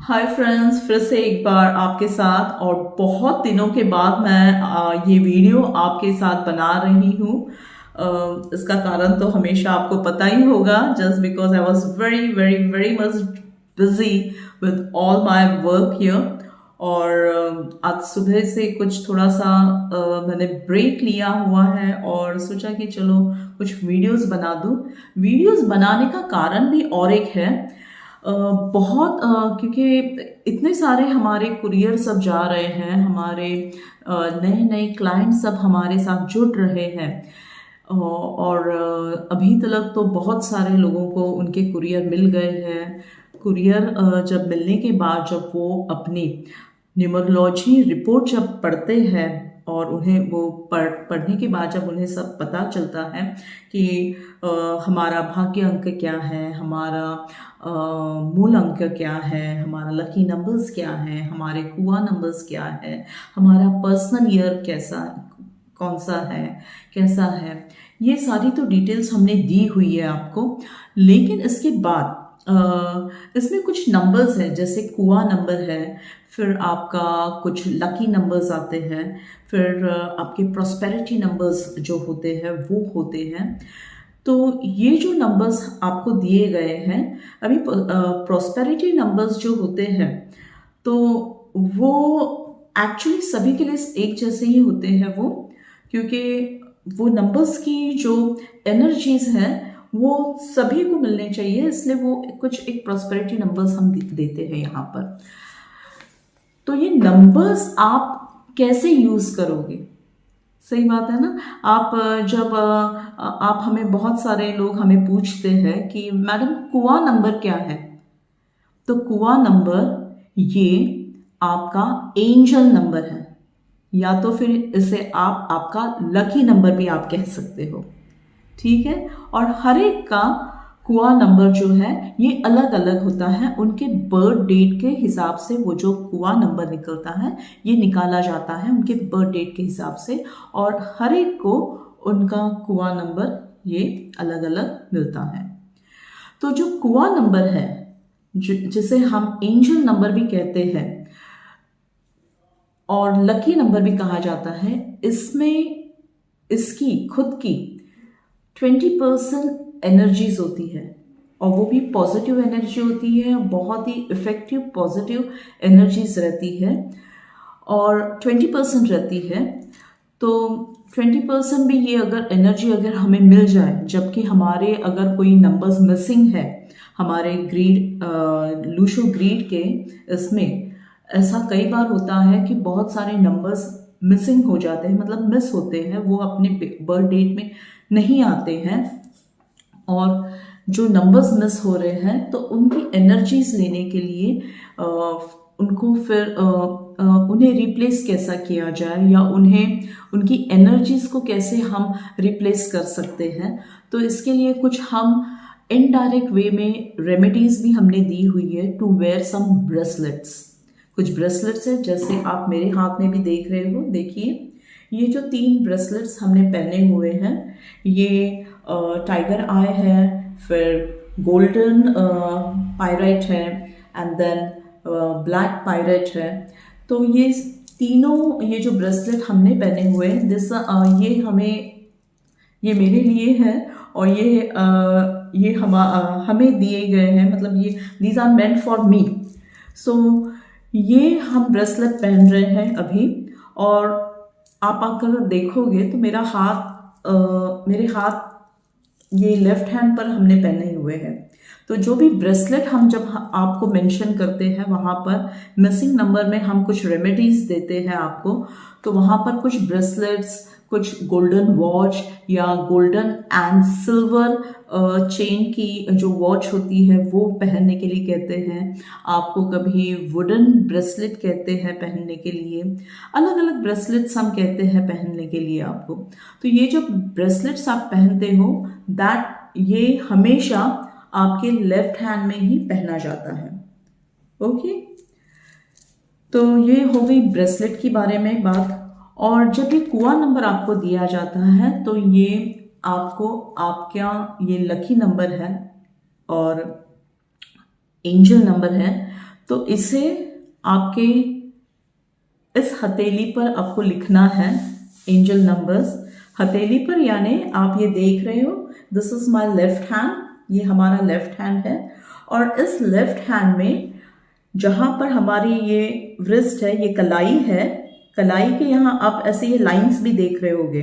Hi friends, फिर से एक बार आपके साथ और बहुत दिनों के बाद मैं ये वीडियो आपके साथ बना रही हूँ। इसका कारण तो हमेशा आपको पता ही होगा, just because I was very very very much busy with all my work here. और आज सुबह से कुछ थोड़ा सा मैंने ब्रेक लिया हुआ है और सोचा कि चलो कुछ वीडियोस बना दूँ। वीडियोस बनाने का कारण भी और एक है, बहुत क्योंकि इतने सारे हमारे कुरियर सब जा रहे हैं, हमारे नए नए क्लाइंट सब हमारे साथ जुड़ रहे हैं। और अभी तक तो बहुत सारे लोगों को उनके कुरियर मिल गए हैं। कुरियर जब मिलने के बाद जब वो अपनी न्यूमरोलॉजी रिपोर्ट जब पढ़ते हैं और उन्हें वो पढ़ने के बाद जब उन्हें सब पता चलता है कि हमारा भाग्य अंक क्या है, हमारा मूल अंक क्या है, हमारा लकी नंबर्स क्या है, हमारे कुआ नंबर्स क्या है, हमारा पर्सनल ईयर कौन सा है, कैसा है, ये सारी तो डिटेल्स हमने दी हुई है आपको। लेकिन इसके बाद इसमें कुछ नंबर्स हैं, जैसे कुआ नंबर है, फिर आपका कुछ लकी नंबर्स आते हैं, फिर आपके प्रॉस्पेरिटी नंबर्स जो होते हैं वो होते हैं। तो ये जो नंबर्स आपको दिए गए हैं अभी, प्रॉस्पेरिटी नंबर्स जो होते हैं तो वो एक्चुअली सभी के लिए एक जैसे ही होते हैं वो, क्योंकि वो नंबर्स की जो एनर्जीज हैं वो सभी को मिलने चाहिए, इसलिए वो कुछ एक प्रॉस्पेरिटी नंबर्स हम देते हैं यहाँ पर। तो ये नंबर्स आप कैसे यूज करोगे, सही बात है ना। आप जब आप हमें, बहुत सारे लोग हमें पूछते हैं कि मैडम कुआ नंबर क्या है, तो कुआ नंबर ये आपका एंजल नंबर है, या तो फिर इसे आप आपका लकी नंबर भी आप कह सकते हो, ठीक है। और हर एक का कुआ नंबर जो है ये अलग अलग होता है, उनके बर्थ डेट के हिसाब से वो जो कुआ नंबर निकलता है ये निकाला जाता है उनके बर्थ डेट के हिसाब से, और हर एक को उनका कुआ नंबर ये अलग अलग मिलता है। तो जो कुआ नंबर है, जिसे हम एंजल नंबर भी कहते हैं और लकी नंबर भी कहा जाता है, इसमें इसकी खुद की 20% एनर्जीज होती है, और वो भी पॉजिटिव एनर्जी होती है, बहुत ही इफेक्टिव पॉजिटिव एनर्जीज रहती है, और 20% रहती है। तो 20% भी ये अगर एनर्जी अगर हमें मिल जाए, जबकि हमारे अगर कोई नंबर्स मिसिंग है हमारे ग्रीड लूशो ग्रीड के, इसमें ऐसा कई बार होता है कि बहुत सारे नंबर्स मिसिंग हो जाते हैं, मतलब मिस होते हैं, वो अपने बर्थ डेट में नहीं आते हैं। और जो नंबर्स मिस हो रहे हैं तो उनकी एनर्जीज लेने के लिए उनको फिर उन्हें रिप्लेस कैसा किया जाए, या उन्हें उनकी एनर्जीज को कैसे हम रिप्लेस कर सकते हैं, तो इसके लिए कुछ हम इनडायरेक्ट वे में रेमेडीज भी हमने दी हुई है। टू वेयर सम ब्रेसलेट्स, कुछ ब्रेसलेट्स है जैसे आप मेरे हाथ में भी देख रहे हो, देखिए ये जो 3 ब्रेसलेट्स हमने पहने हुए हैं, ये टाइगर आई है, फिर गोल्डन पायराइट है, एंड देन ब्लैक पायराइट है। तो ये तीनों, ये जो ब्रेसलेट हमने पहने हुए हैं, ये मेरे लिए है, और ये हमें दिए गए हैं, मतलब ये these are meant for me. So ये हम ब्रेसलेट पहन रहे हैं अभी, और आप अगर देखोगे तो मेरे हाथ ये लेफ्ट हैंड पर हमने पहने हुए हैं। तो जो भी ब्रेसलेट हम जब आपको मेंशन करते हैं, वहाँ पर मिसिंग नंबर में हम कुछ रेमेडीज देते हैं आपको, तो वहाँ पर कुछ ब्रेसलेट्स, कुछ गोल्डन वॉच या गोल्डन एंड सिल्वर चेन की जो वॉच होती है वो पहनने के लिए कहते हैं आपको, कभी वुडन ब्रेसलेट कहते हैं पहनने के लिए, अलग अलग ब्रेसलेट्स हम कहते हैं पहनने के लिए आपको। तो ये जो ब्रेसलेट्स आप पहनते हो, ये हमेशा आपके लेफ्ट हैंड में ही पहना जाता है, ओके। तो ये हो गई ब्रेसलेट के बारे में बात। और जब ये कुआ नंबर आपको दिया जाता है तो ये आपको आपका ये लकी नंबर है और एंजल नंबर है, तो इसे आपके इस हथेली पर आपको लिखना है एंजल नंबर्स। हथेली पर यानी आप ये देख रहे हो, this is my left hand, ये हमारा लेफ्ट हैंड है। और इस लेफ्ट हैंड में जहां पर हमारी ये व्रिस्ट है, ये कलाई है, कलाई के यहाँ आप ऐसे ये लाइंस भी देख रहे होगे,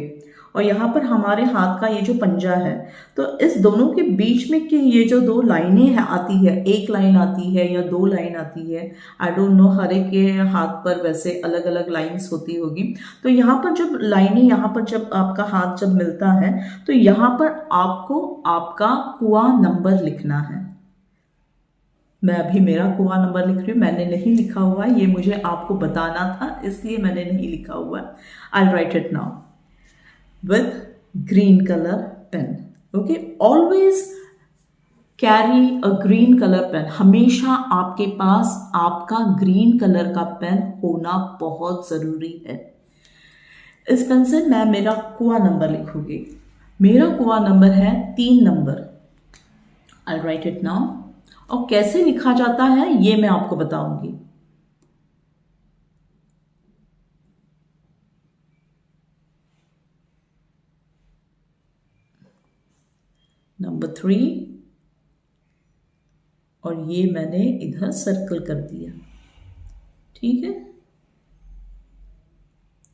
और यहाँ पर हमारे हाथ का ये जो पंजा है, तो इस दोनों के बीच में कि ये जो दो लाइनें है आती है, एक लाइन आती है या दो लाइन आती है, आई डोंट नो, हर एक के हाथ पर वैसे अलग अलग लाइंस होती होगी। तो यहाँ पर जब लाइनें, यहाँ पर जब आपका हाथ जब मिलता है, तो यहाँ पर आपको आपका कुआ नंबर लिखना है। मैं अभी मेरा कुआ नंबर लिख रही हूँ, मैंने नहीं लिखा हुआ, ये मुझे आपको बताना था इसलिए मैंने नहीं लिखा हुआ। I write it now with green color pen. Okay, always carry a green color pen. हमेशा आपके पास आपका ग्रीन कलर का पेन होना बहुत जरूरी है। इस पेन से मैं मेरा कुआ नंबर लिखूंगी। मेरा कुआ नंबर है 3 number. I'll write it now. और कैसे लिखा जाता है ये मैं आपको बताऊंगी। नंबर 3, और ये मैंने इधर सर्कल कर दिया, ठीक है।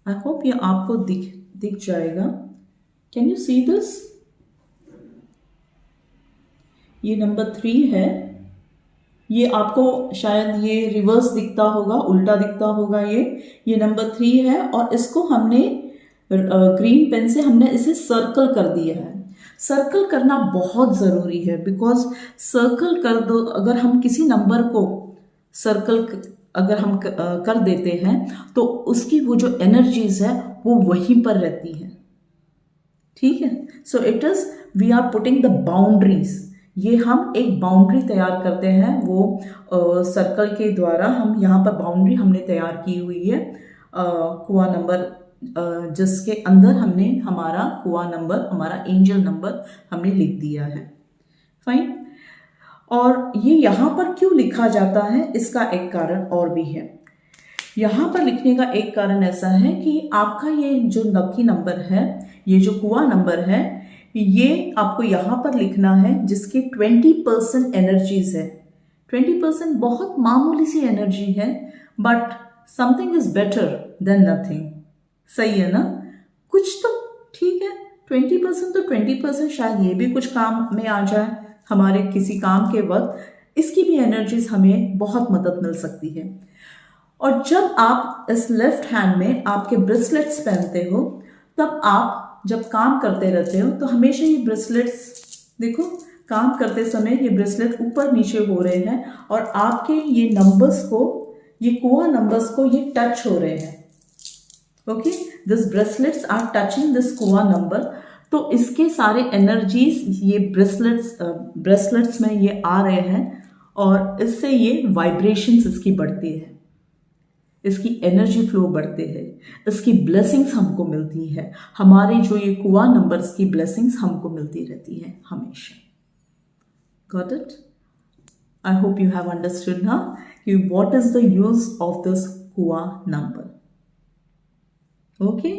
आई होप ये आपको दिख जाएगा। Can you see this? ये नंबर 3 है, ये आपको शायद ये रिवर्स दिखता होगा, उल्टा दिखता होगा, ये नंबर 3 है। और इसको हमने ग्रीन पेन से हमने इसे सर्कल कर दिया है। सर्कल करना बहुत ज़रूरी है, बिकॉज सर्कल कर दो, अगर हम किसी नंबर को सर्कल अगर हम कर देते हैं तो उसकी वो जो एनर्जीज है वो वहीं पर रहती है, ठीक है। So it is we are putting the boundaries, ये हम एक बाउंड्री तैयार करते हैं, वो सर्कल के द्वारा हम यहाँ पर बाउंड्री हमने तैयार की हुई है कुआ नंबर, जिसके अंदर हमने हमारा कुआ नंबर, हमारा एंजल नंबर हमने लिख दिया है। फाइन। और ये यहाँ पर क्यों लिखा जाता है, इसका एक कारण और भी है। यहाँ पर लिखने का एक कारण ऐसा है कि आपका ये जो लकी नंबर है, ये जो कुआ नंबर है, ये आपको यहाँ पर लिखना है जिसकी 20% एनर्जीज है। 20% बहुत मामूली सी एनर्जी है, but something is better than nothing. सही है ना? कुछ तो ठीक है, 20% तो 20%, शायद ये भी कुछ काम में आ जाए हमारे किसी काम के वक्त, इसकी भी एनर्जीज हमें बहुत मदद मिल सकती है। और जब आप इस लेफ्ट हैंड में आपके ब्रेसलेट्स पहनते हो, तब आप जब काम करते रहते हो तो हमेशा ये ब्रेसलेट्स देखो, काम करते समय ये ब्रेसलेट ऊपर नीचे हो रहे हैं और आपके ये नंबर्स को, ये कुआ नंबर्स को ये टच हो रहे हैं। Okay, this bracelets are touching this कुआ नंबर, तो इसके सारे एनर्जीज ये ब्रेसलेट्स में ये आ रहे हैं और इससे ये वाइब्रेशंस इसकी बढ़ती है, इसकी एनर्जी फ्लो बढ़ते हैं, इसकी ब्लेसिंग्स हमको मिलती है, हमारे जो ये कुआ नंबर्स की ब्लेसिंग्स हमको मिलती रहती है हमेशा। Got it? I hope you have understood ना कि what is the use of this कुआ नंबर। ओके।